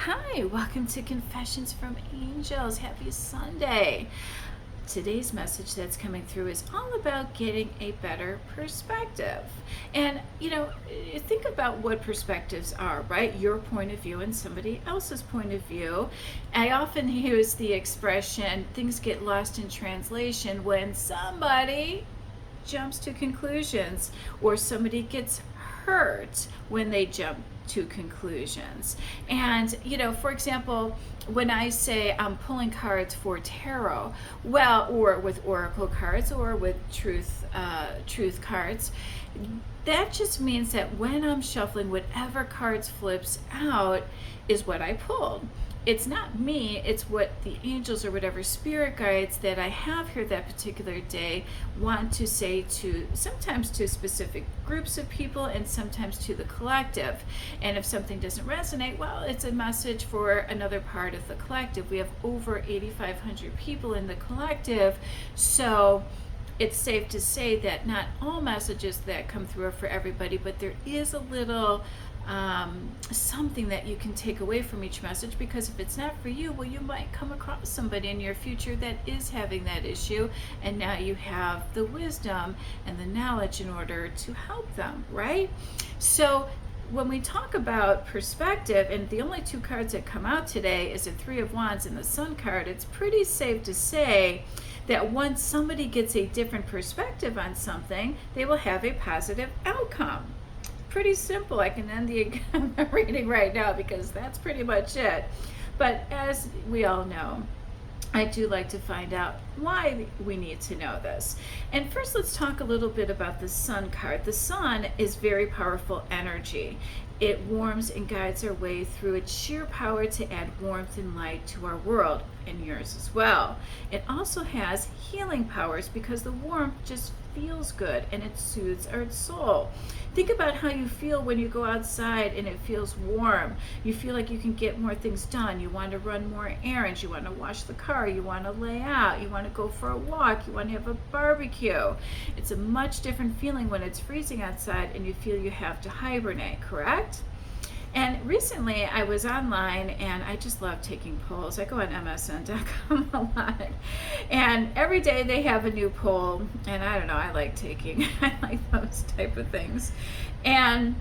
Hi, welcome to Confessions from Angels. Happy Sunday. Today's message that's coming through is all about getting a better perspective. And, think about what perspectives are, right? Your point of view and somebody else's point of view. I often use the expression things get lost in translation when somebody jumps to conclusions or somebody gets hurt when they jump to conclusions. And, for example, when I say I'm pulling cards for tarot, well, or with oracle cards or with truth cards, that just means that when I'm shuffling, whatever cards flips out is what I pulled. It's not me, it's what the angels or whatever spirit guides that I have here that particular day want to say to, sometimes to specific groups of people and sometimes to the collective. And if something doesn't resonate, well, it's a message for another part of the collective. We have over 8,500 people in the collective, so it's safe to say that not all messages that come through are for everybody, but there is a little something that you can take away from each message, because if it's not for you, well, you might come across somebody in your future that is having that issue, and now you have the wisdom and the knowledge in order to help them, right? So when we talk about perspective, and the only two cards that come out today is the Three of Wands and the Sun card, it's pretty safe to say that once somebody gets a different perspective on something, they will have a positive outcome. Pretty simple. I can end the reading right now because that's pretty much it. But as we all know, I do like to find out why we need to know this. And first, let's talk a little bit about the Sun card. The Sun is very powerful energy. It warms and guides our way through its sheer power to add warmth and light to our world, and yours as well. It also has healing powers because the warmth just feels good and it soothes our soul. Think about how you feel when you go outside and it feels warm. You feel like you can get more things done. You want to run more errands. You want to wash the car. You want to lay out. You want to go for a walk. You want to have a barbecue. It's a much different feeling when it's freezing outside and you feel you have to hibernate, correct? And recently I was online and I just love taking polls. I go on MSN.com a lot. And every day they have a new poll. And I don't know, I like I like those type of things. And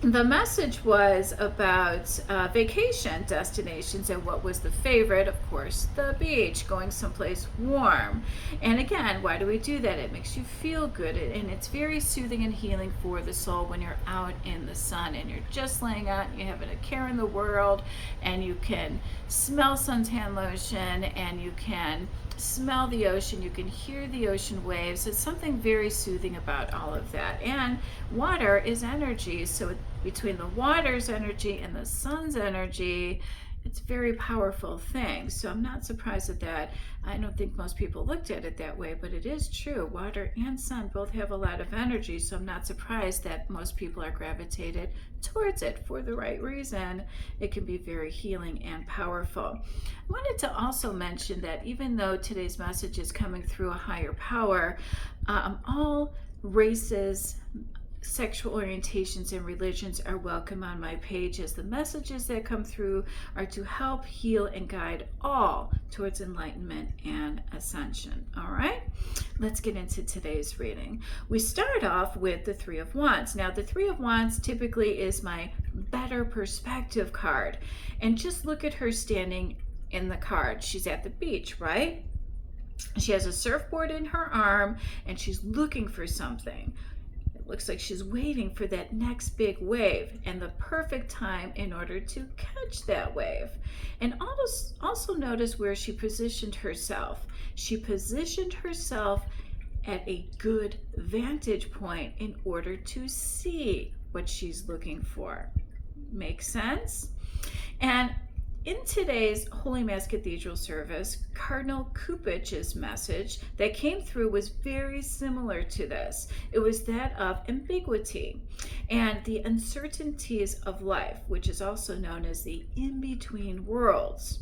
the message was about vacation destinations, and what was the favorite? Of course, the beach, going someplace warm. And again, why do we do that? It makes you feel good, and it's very soothing and healing for the soul when you're out in the sun and you're just laying out and you haven't a care in the world, and you can smell suntan lotion and you can smell the ocean, you can hear the ocean waves. It's something very soothing about all of that. And water is energy, so between the water's energy and the sun's energy, it's a very powerful thing. So I'm not surprised at that. I don't think most people looked at it that way, but it is true. Water and sun both have a lot of energy, so I'm not surprised that most people are gravitated towards it for the right reason. It can be very healing and powerful. I wanted to also mention that even though today's message is coming through a higher power, all races, sexual orientations, and religions are welcome on my page, as the messages that come through are to help heal and guide all towards enlightenment and ascension. All right, let's get into today's reading. We start off with the Three of Wands. Now, the Three of Wands typically is my better perspective card, and just look at her standing in the card. She's at the beach, right? She has a surfboard in her arm and she's looking for something. Looks like she's waiting for that next big wave and the perfect time in order to catch that wave. And also notice where she positioned herself. She positioned herself at a good vantage point in order to see what she's looking for. Make sense? And in today's Holy Mass Cathedral service, Cardinal Cupich's message that came through was very similar to this. It was that of ambiguity and the uncertainties of life, which is also known as the in-between worlds.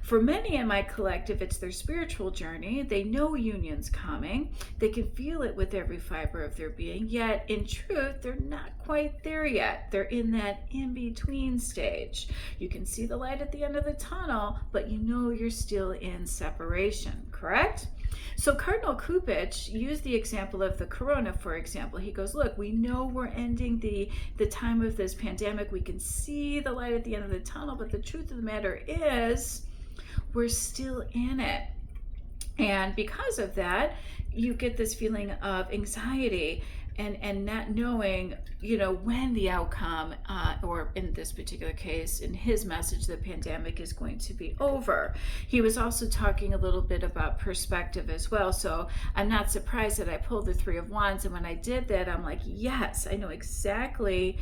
For many in my collective, it's their spiritual journey. They know union's coming. They can feel it with every fiber of their being, yet in truth, they're not quite there yet. They're in that in-between stage. You can see the light at the end of the tunnel, but you know you're still in separation, correct? So Cardinal Kupich used the example of the corona, for example. He goes, look, we know we're ending the time of this pandemic. We can see the light at the end of the tunnel, but the truth of the matter is we're still in it. And because of that, you get this feeling of anxiety and not knowing, when the outcome, or in this particular case, in his message, the pandemic is going to be over. He was also talking a little bit about perspective as well. So I'm not surprised that I pulled the Three of Wands. And when I did that, I'm like, yes, I know exactly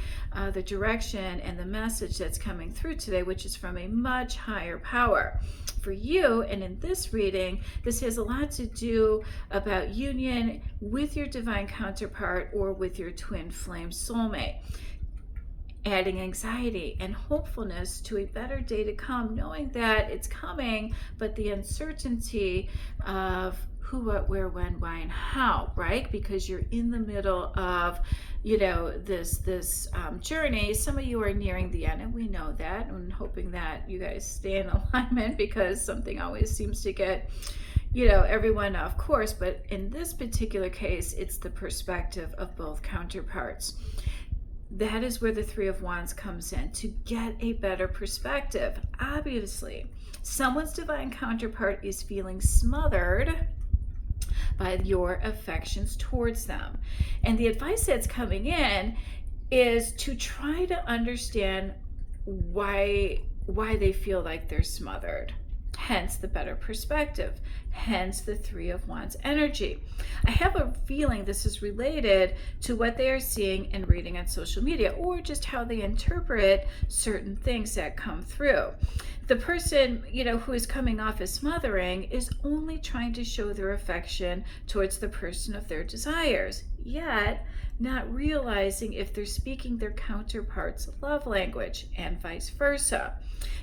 the direction and the message that's coming through today, which is from a much higher power. For you, and in this reading, this has a lot to do about union with your divine counterpart or with your twin flame soulmate, adding anxiety and hopefulness to a better day to come, knowing that it's coming, but the uncertainty of who, what, where, when, why, and how, right? Because you're in the middle of, this journey. Some of you are nearing the end, and we know that, and hoping that you guys stay in alignment, because something always seems to get everyone off course. But in this particular case, it's the perspective of both counterparts. That is where the Three of Wands comes in, to get a better perspective. Obviously, someone's divine counterpart is feeling smothered by your affections towards them. And the advice that's coming in is to try to understand why they feel like they're smothered. Hence the better perspective, hence the Three of Wands energy. I have a feeling this is related to what they are seeing and reading on social media, or just how they interpret certain things that come through. The person, who is coming off as smothering is only trying to show their affection towards the person of their desires, yet not realizing if they're speaking their counterpart's love language, and vice versa.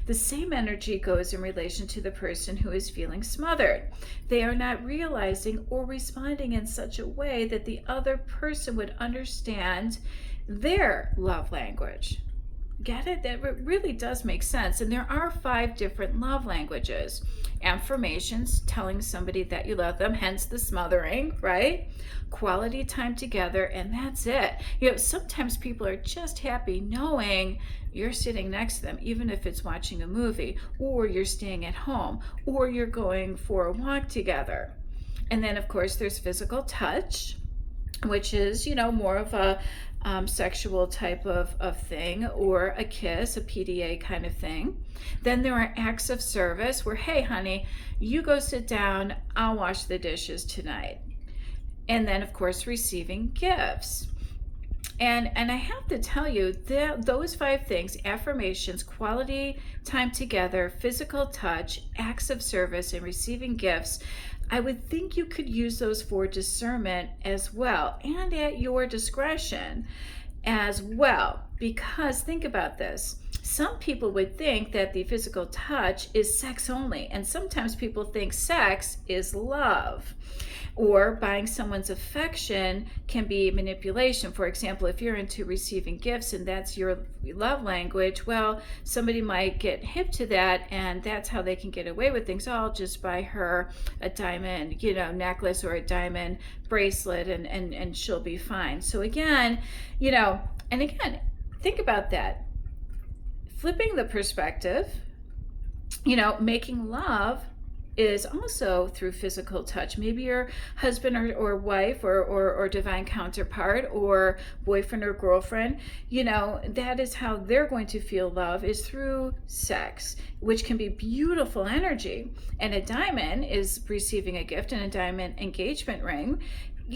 The same energy goes in relation to the person who is feeling smothered. They are not realizing or responding in such a way that the other person would understand their love language. Get it? That really does make sense. And there are 5 different love languages. Affirmations, telling somebody that you love them, hence the smothering, right? Quality time together, and that's it. Sometimes people are just happy knowing you're sitting next to them, even if it's watching a movie, or you're staying at home, or you're going for a walk together. And then, of course, there's physical touch, which is, more of a sexual type of thing, or a kiss, a PDA kind of thing. Then there are acts of service where, hey, honey, you go sit down, I'll wash the dishes tonight. And then, of course, receiving gifts. And I have to tell you that those 5 things, affirmations, quality time together, physical touch, acts of service, and receiving gifts, I would think you could use those for discernment as well, and at your discretion as well. Because think about this. Some people would think that the physical touch is sex only, and sometimes people think sex is love. Or buying someone's affection can be manipulation. For example, if you're into receiving gifts and that's your love language, well, somebody might get hip to that, and that's how they can get away with things. Oh, I'll just buy her a diamond, necklace or a diamond bracelet, and she'll be fine. So again, think about that. Flipping the perspective, making love is also through physical touch. Maybe your husband or wife or divine counterpart or boyfriend or girlfriend, that is how they're going to feel love, is through sex, which can be beautiful energy. And a diamond is receiving a gift, and a diamond engagement ring,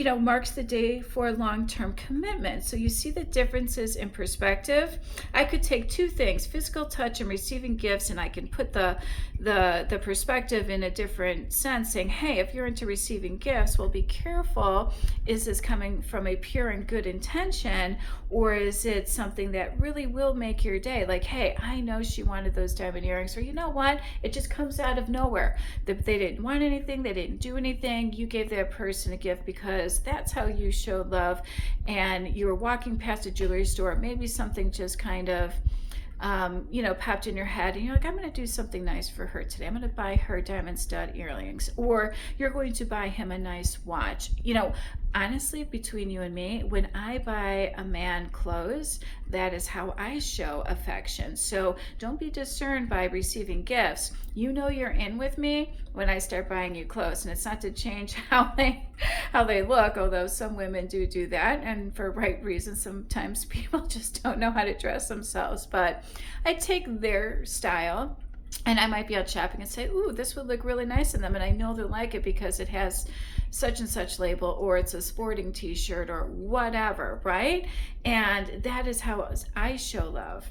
marks the day for long-term commitment. So you see the differences in perspective. I could take two things, physical touch and receiving gifts, and I can put the perspective in a different sense, saying, hey, if you're into receiving gifts, well, be careful. Is this coming from a pure and good intention, or is it something that really will make your day? Like, hey, I know she wanted those diamond earrings, or you know what? It just comes out of nowhere. They didn't want anything. They didn't do anything. You gave that person a gift because that's how you showed love. And you were walking past a jewelry store. Maybe something just kind of popped in your head, and you're like, I'm going to do something nice for her today. I'm going to buy her diamond stud earrings, or you're going to buy him a nice watch. Honestly, between you and me, when I buy a man clothes, that is how I show affection. So don't be discerned by receiving gifts. You know you're in with me when I start buying you clothes, and it's not to change how they look, although some women do that, and for right reasons. Sometimes people just don't know how to dress themselves, but I take their style, and I might be out shopping and say, ooh, this would look really nice on them, and I know they'll like it because it has such and such label, or it's a sporting t-shirt, or whatever, right? And that is how I show love.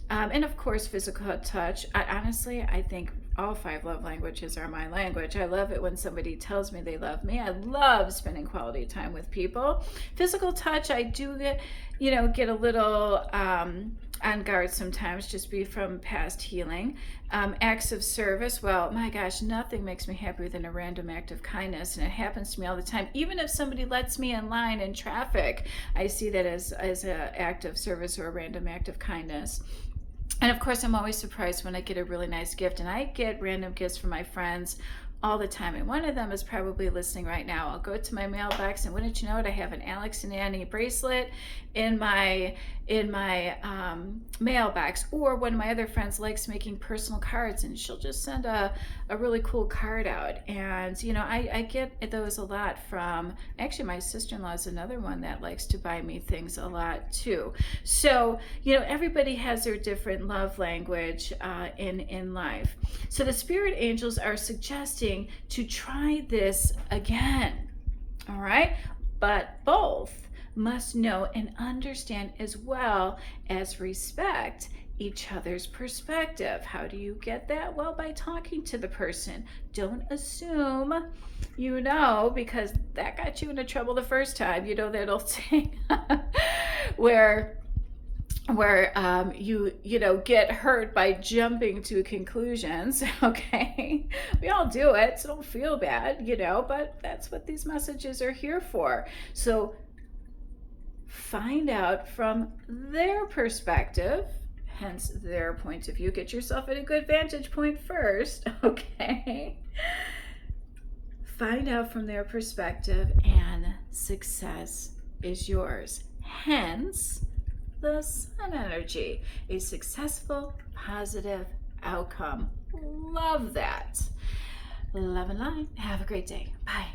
And of course, physical touch. I think all 5 love languages are my language. I love it when somebody tells me they love me. I love spending quality time with people. Physical touch, I do get a little on guard sometimes, just be from past healing. Acts of service, well, my gosh, nothing makes me happier than a random act of kindness, and it happens to me all the time. Even if somebody lets me in line in traffic, I see that as an act of service or a random act of kindness. And of course, I'm always surprised when I get a really nice gift, and I get random gifts from my friends all the time, and one of them is probably listening right now. I'll go to my mailbox, and wouldn't you know it, I have an Alex and Annie bracelet in my mailbox. Or one of my other friends likes making personal cards, and she'll just send a really cool card out. And I get those a lot from, actually, my sister-in-law is another one that likes to buy me things a lot too. So everybody has their different love language in life. So the spirit angels are suggesting to try this again. All right, but both must know and understand, as well as respect each other's perspective. How do you get that? Well, by talking to the person. Don't assume because that got you into trouble the first time. That old saying where you get hurt by jumping to conclusions. Okay, we all do it, so don't feel bad, but that's what these messages are here for. So find out from their perspective, hence their point of view. Get yourself at a good vantage point first. Okay, find out from their perspective, and success is yours. Hence the sun energy, a successful, positive outcome. Love that. Love and light. Have a great day. Bye.